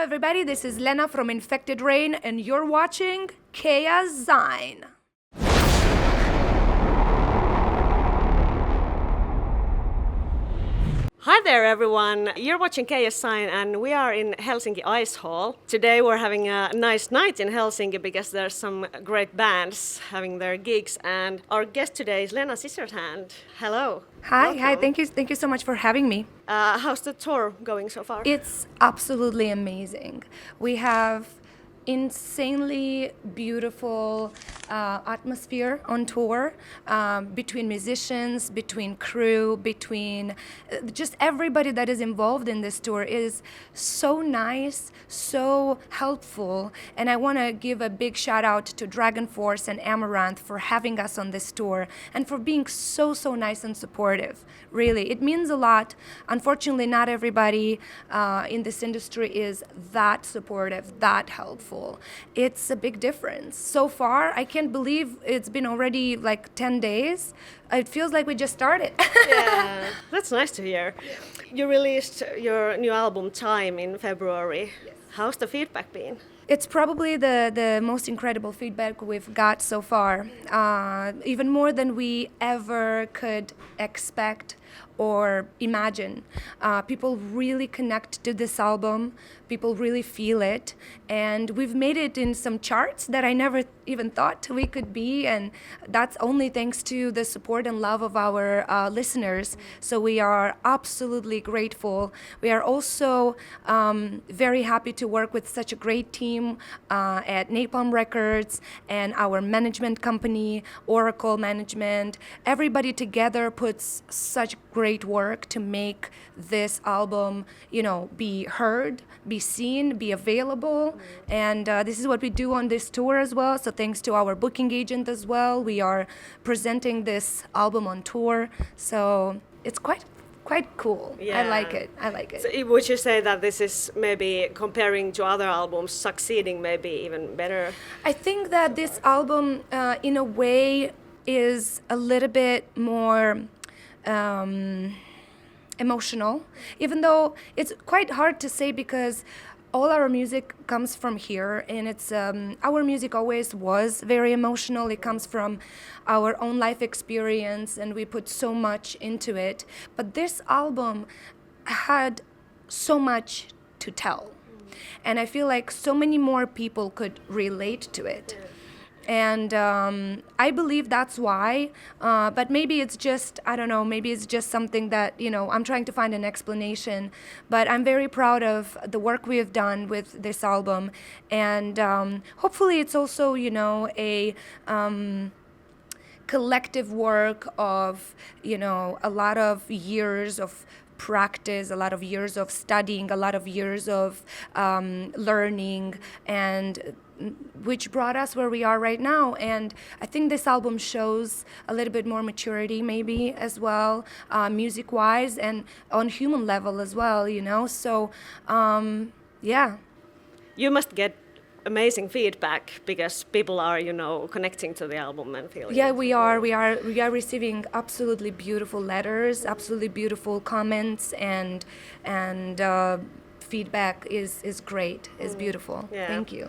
everybody, this is Lena from Infected Rain, and you're watching Chaoszine. Hi there everyone, you're watching Chaoszine and we are in Helsinki Ice Hall. Today we're having a nice night in Helsinki because there's some great bands having their gigs, and our guest today is Lena Scissorhands. Hello. Hi, thank you so much for having me. How's the tour going so far? It's absolutely amazing. We have insanely beautiful atmosphere on tour, between musicians, between crew, between just everybody that is involved in this tour is so nice, so helpful, and I want to give a big shout out to Dragon Force and Amaranth for having us on this tour and for being so nice and supportive. Really, it means a lot. Unfortunately, not everybody in this industry is that supportive, that helpful. It's a big difference. So far, I can't believe it's been already like 10 days. It feels like we just started. Yeah, that's nice to hear. You released your new album Time in February. Yes. How's the feedback been? It's probably the most incredible feedback we've got so far, even more than we ever could expect or imagine. People really connect to this album, people really feel it, and we've made it in some charts that I never even thought we could be, and that's only thanks to the support and love of our listeners. So we are absolutely grateful. We are also very happy to work with such a great team at Napalm Records and our management company, Oracle Management. Everybody together puts such great work to make this album, be heard, be seen, be available. And this is what we do on this tour as well. So thanks to our booking agent as well, we are presenting this album on tour. So it's quite cool. Yeah. I like it. So would you say that this is maybe, comparing to other albums, succeeding maybe even better? I think that this album, in a way, is a little bit more emotional, even though it's quite hard to say because all our music comes from here, and it's our music always was very emotional. It comes from our own life experience, and we put so much into it. But this album had so much to tell, and I feel like so many more people could relate to it. And I believe that's why, but maybe it's just, I don't know, maybe it's just something that, I'm trying to find an explanation. But I'm very proud of the work we have done with this album. And hopefully it's also, a collective work of, a lot of years of practice, a lot of years of studying, a lot of years of learning, and which brought us where we are right now. And I think this album shows a little bit more maturity maybe as well, music-wise and on human level as well, So, yeah. You must get amazing feedback because people are, connecting to the album and feeling. Yeah, we are receiving absolutely beautiful letters, absolutely beautiful comments, and feedback is great, is beautiful. Yeah. Thank you.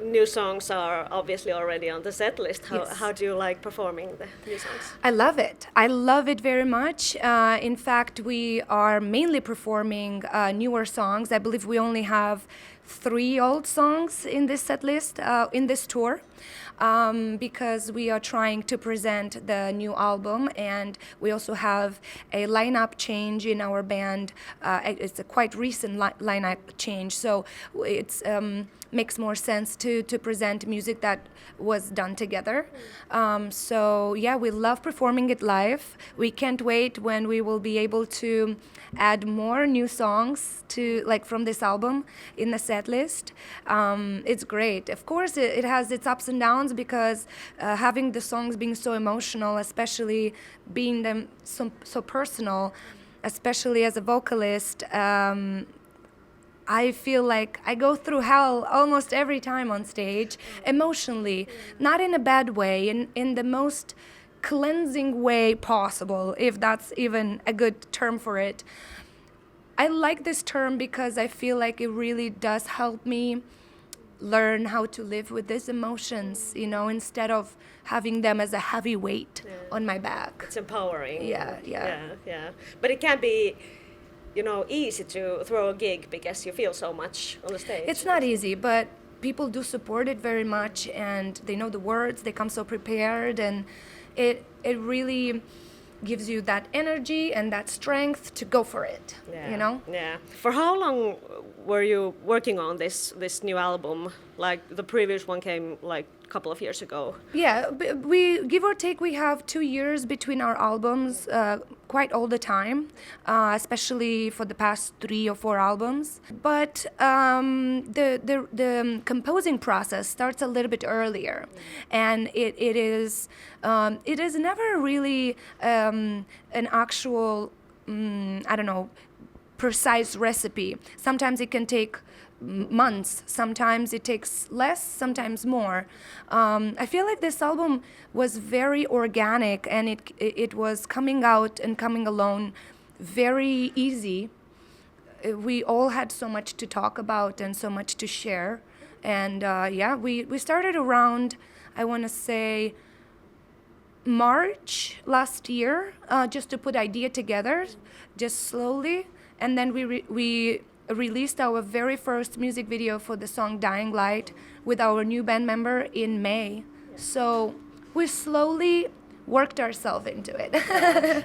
New songs are obviously already on the set list. Yes. How do you like performing the new songs? I love it. I love it very much. In fact, we are mainly performing newer songs. I believe we only have 3 old songs in this set list, in this tour. Because we are trying to present the new album, and we also have a lineup change in our band. It's a quite recent lineup change, so it's makes more sense to present music that was done together. So yeah, we love performing it live. We can't wait when we will be able to add more new songs from this album in the set list. It's great. Of course, it has its ups and downs because having the songs being so emotional, especially being them so personal, especially as a vocalist, I feel like I go through hell almost every time on stage, emotionally, not in a bad way, in the most cleansing way possible, if that's even a good term for it. I like this term because I feel like it really does help me learn how to live with these emotions, instead of having them as a heavy weight on my back. It's empowering. Yeah. But it can be, easy to throw a gig because you feel so much on the stage. It's not easy, but people do support it very much, and they know the words, they come so prepared, and it really gives you that energy and that strength to go for it. Yeah. For how long were you working on this new album? Like the previous one came like a couple of years ago. Yeah, we give or take, we have 2 years between our albums, quite all the time, especially for the past 3 or 4 albums. But the composing process starts a little bit earlier, and it is never really an actual precise recipe. Sometimes it can take months, sometimes it takes less, sometimes more. I feel like this album was very organic, and it was coming out and coming along very easy. We all had so much to talk about and so much to share, and we started around, I want to say, March last year, just to put idea together, just slowly, and then we released our very first music video for the song Dying Light with our new band member in May. So we slowly worked ourselves into it.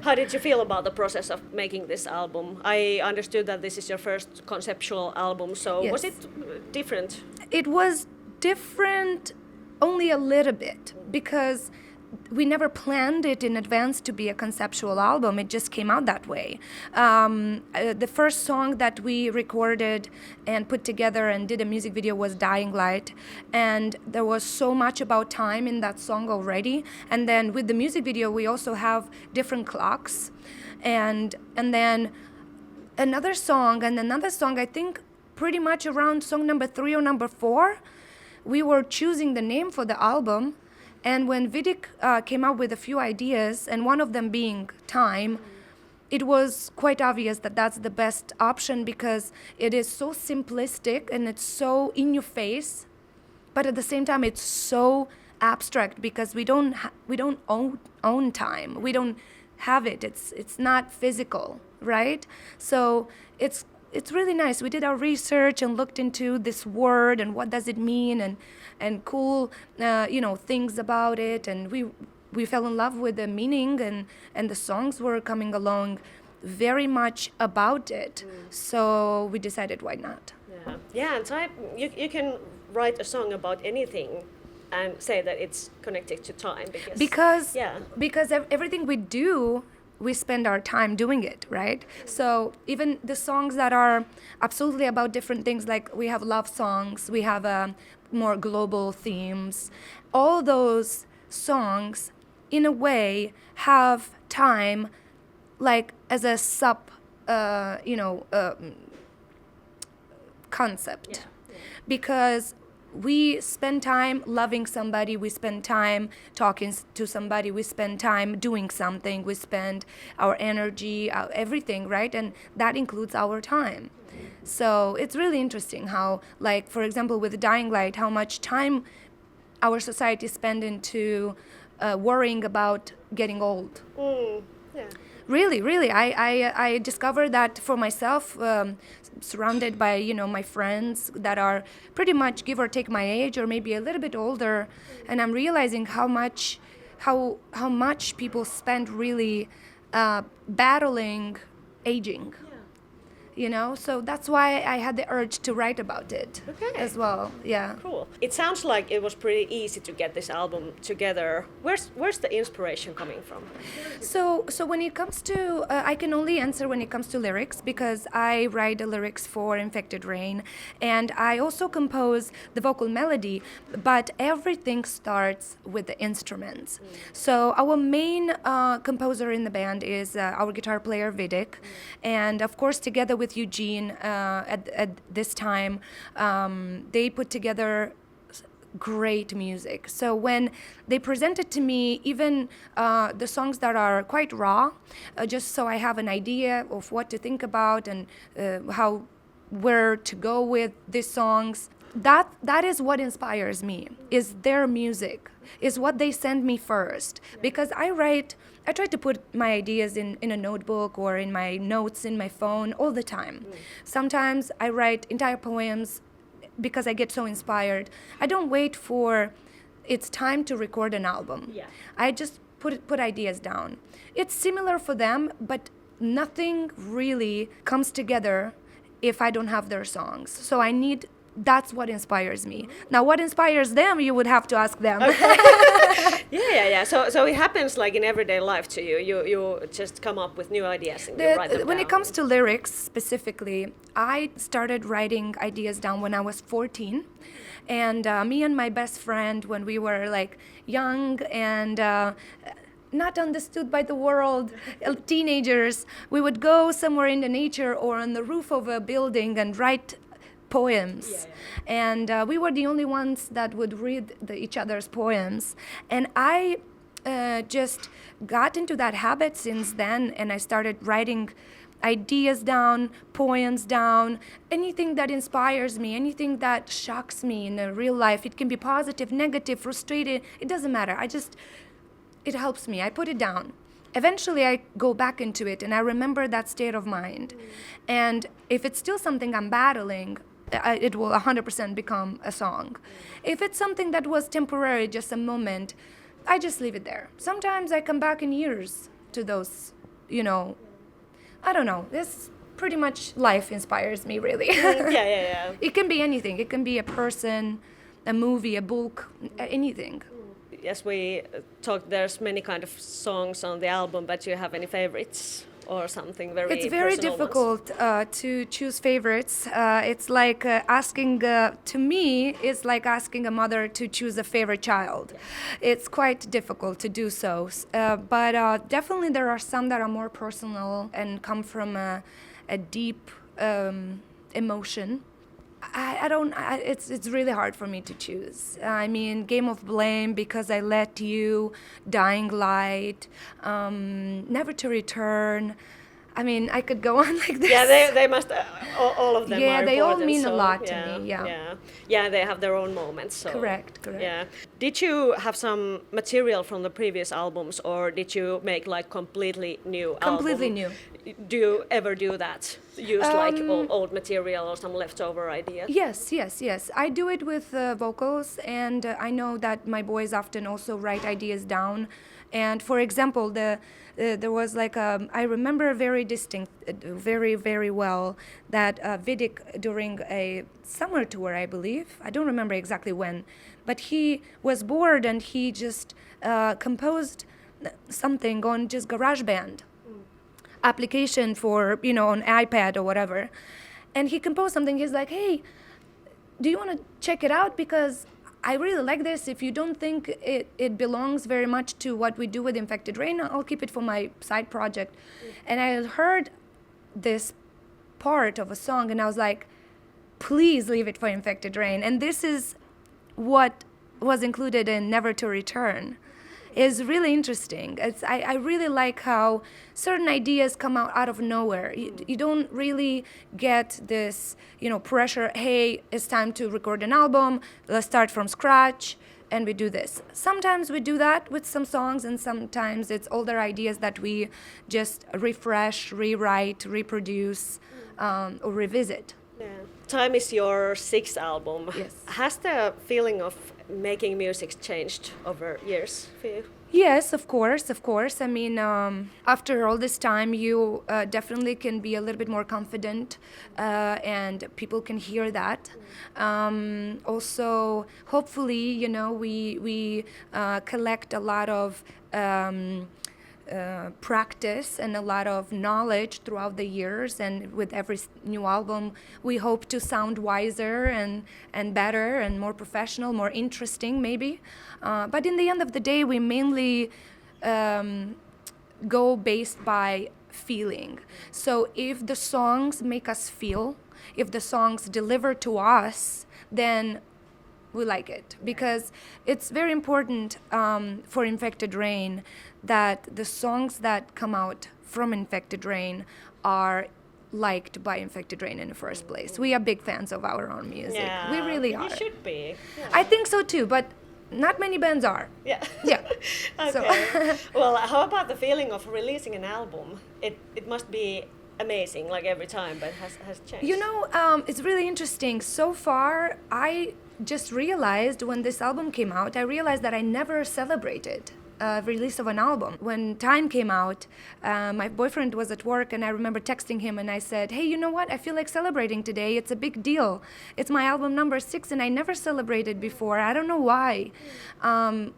How did you feel about the process of making this album? I understood that this is your first conceptual album, so Yes. Was it different? It was different only a little bit, because we never planned it in advance to be a conceptual album. It just came out that way. The first song that we recorded and put together and did a music video was Dying Light, and there was so much about time in that song already. And then with the music video, we also have different clocks, and then another song, I think pretty much around song number 3 or number 4, we were choosing the name for the album. And when Viivi came up with a few ideas, and one of them being time, it was quite obvious that that's the best option, because it is so simplistic and it's so in your face, but at the same time it's so abstract, because we don't own time. We don't have it. It's not physical, right? So it's really nice. We did our research and looked into this word and what does it mean, and cool things about it, and we fell in love with the meaning, and the songs were coming along very much about it. So we decided, why not? And so you can write a song about anything and say that it's connected to time, because everything we do, we spend our time doing it, right? So even the songs that are absolutely about different things, like we have love songs, we have more global themes, all those songs in a way have time like as a concept. Because we spend time loving somebody, we spend time talking to somebody, we spend time doing something, we spend our energy, everything, right? And that includes our time. So it's really interesting how, like, for example, with Dying Light, how much time our society spend into worrying about getting old. Really, I discovered that for myself, surrounded by my friends that are pretty much give or take my age or maybe a little bit older, and I'm realizing how much people spend really battling aging. So that's why I had the urge to write about it as well. Yeah. Cool. It sounds like it was pretty easy to get this album together. Where's the inspiration coming from? So when it comes to, I can only answer when it comes to lyrics, because I write the lyrics for Infected Rain, and I also compose the vocal melody, but everything starts with the instruments. So our main composer in the band is our guitar player Viivi, and of course together with Eugene at this time, they put together great music. So when they presented to me even the songs that are quite raw, just so I have an idea of what to think about and where to go with these songs, that is what inspires me, is their music, is what they send me first. Because I try to put my ideas in a notebook or in my notes in my phone all the time. Sometimes I write entire poems because I get so inspired. I don't wait for it's time to record an album. Yeah. I just put ideas down. It's similar for them, but nothing really comes together if I don't have their songs. So that's what inspires me. Now, what inspires them, you would have to ask them. Yeah. So it happens like in everyday life to you. You just come up with new ideas and you write them When down. it comes to lyrics specifically, I started writing ideas down when I was 14. And me and my best friend, when we were like young and not understood by the world, teenagers, we would go somewhere in the nature or on the roof of a building and write poems. And we were the only ones that would read each other's poems. And I just got into that habit since then, and I started writing ideas down, poems down, anything that inspires me, anything that shocks me in a real life. It can be positive, negative, frustrated, it doesn't matter. It helps me. I put it down. Eventually I go back into it and I remember that state of mind. And if it's still something I'm battling, it will 100% become a song. If it's something that was temporary, just a moment, I just leave it there. Sometimes I come back in years to those, I don't know. This pretty much life inspires me, really. Yeah. It can be anything. It can be a person, a movie, a book, anything. As we talked, there's many kind of songs on the album, but do you have any favorites or something very It's very personal difficult to choose favorites. It's like to me, it's like asking a mother to choose a favorite child. It's quite difficult to do so. But definitely there are some that are more personal and come from a deep emotion. It's really hard for me to choose. I mean, Game of Blame, Because I Let You, Dying Light, Never to Return. I mean, I could go on like this. Yeah, they must, all of them Yeah, are they all important, mean a so, lot to me, yeah. Yeah, they have their own moments. So. Correct. Yeah. Did you have some material from the previous albums, or did you make like completely new Completely album? new. Do you ever do that? Use like old material or some leftover ideas? Yes. I do it with vocals, and I know that my boys often also write ideas down. And for example, there was like I remember very distinct, very, very well that Viivi during a summer tour, I believe, I don't remember exactly when, but he was bored and he just composed something on just GarageBand application for, on iPad or whatever. And he composed something. He's like, hey, do you want to check it out? Because I really like this. If you don't think it belongs very much to what we do with Infected Rain, I'll keep it for my side project. And I heard this part of a song and I was like, please leave it for Infected Rain. And this is what was included in Never to Return. Is really interesting. I really like how certain ideas come out of nowhere. You don't really get this, pressure, hey, it's time to record an album, let's start from scratch, and we do this. Sometimes we do that with some songs, and sometimes it's older ideas that we just refresh, rewrite, reproduce, or revisit. Yeah. Time is your sixth album. Yes. Has the feeling of making music changed over years for you? Yes, of course. I mean, after all this time, you definitely can be a little bit more confident, and people can hear that. Also, hopefully, we collect a lot of practice and a lot of knowledge throughout the years, and with every new album we hope to sound wiser and better and more professional, more interesting maybe, but in the end of the day we mainly go based by feeling. So if the songs make us feel, if the songs deliver to us, then We like it because it's very important for Infected Rain that the songs that come out from Infected Rain are liked by Infected Rain in the first place. We are big fans of our own music. Yeah, We really are. You should be. Yeah. I think so too, but not many bands are. Yeah. Yeah. Okay. Well, how about the feeling of releasing an album? It must be amazing, like every time, but has changed. You know, it's really interesting. So far, I just realized when this album came out, I realized that I never celebrated release of an album. When Time came out, my boyfriend was at work and I remember texting him and I said, hey, you know what? I feel like celebrating today. It's a big deal. It's my album number 6 and I never celebrated before. I don't know why.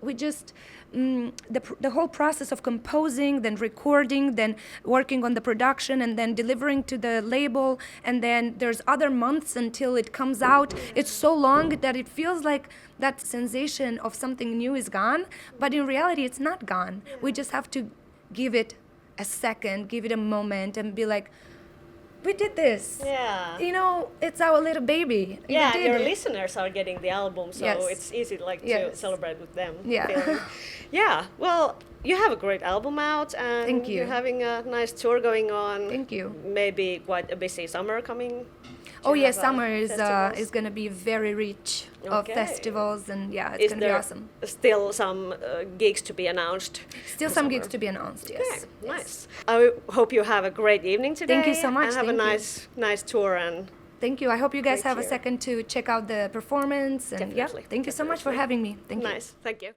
We just... the whole process of composing, then recording, then working on the production, and then delivering to the label, and then there's other months until it comes out. It's so long that it feels like that sensation of something new is gone, but in reality it's not gone. We just have to give it a second, give it a moment, and be like, we did this. Yeah. You know, it's our little baby. Yeah, We did your it. listeners are getting the album, so Yes. it's easy like to Yes. celebrate with them. Yeah. feeling. Yeah. Well, you have a great album out, and Thank you. you're having a nice tour going on. Thank you. Maybe quite a busy summer coming. Oh Do you yes, have, summer is festivals? going to be very rich of Okay. festivals, and yeah, it's Is going to be there awesome. still some gigs to be announced? Still in some summer? gigs to be announced. Yes. Okay, Yes. nice. I hope you have a great evening today. Thank you so much, And have thank a you. nice tour and Thank you. I hope you guys Great have a cheer. second to check out the performance. And Definitely, yeah, thank you so much for definitely. having me. Thank you. nice. Thank you.